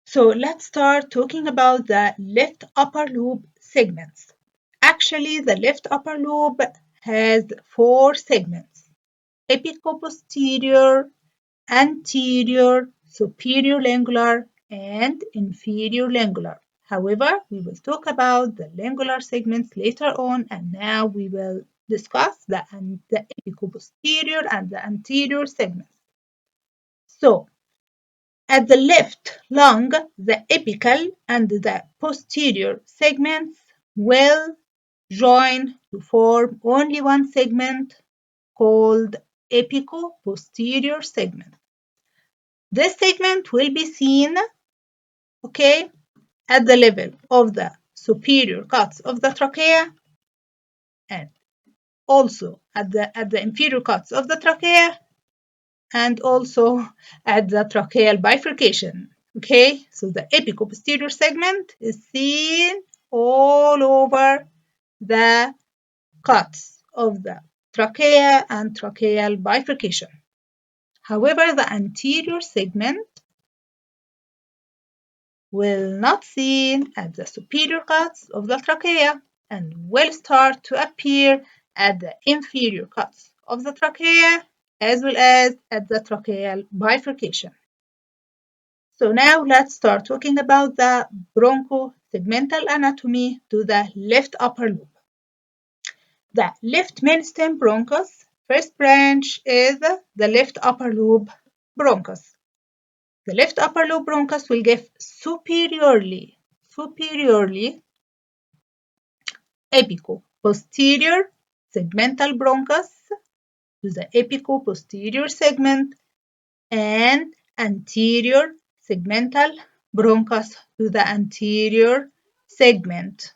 So let's start talking about the left upper lobe segments. Actually, the left upper lobe has four segments: apicoposterior, anterior, superior lingular, and inferior lingular. However, we will talk about the lingular segments later on, and now we will discuss the apicoposterior and the anterior segments. So, at the left lung, the apical and the posterior segments will join to form only one segment called apico-posterior segment. This segment will be seen, okay, at the level of the superior cuts of the trachea and also at the inferior cuts of the trachea and also at the tracheal bifurcation. Okay, so the apico-posterior segment is seen all over the cuts of the trachea and tracheal bifurcation. However, the anterior segment will not seen at the superior cuts of the trachea and will start to appear at the inferior cuts of the trachea as well as at the tracheal bifurcation. So now let's start talking about the bronchosegmental anatomy to the left upper lobe. The left mainstem bronchus, first branch is the left upper lobe bronchus. The left upper lobe bronchus will give superiorly apico-posterior segmental bronchus to the apico-posterior segment and anterior segmental bronchus to the anterior segment.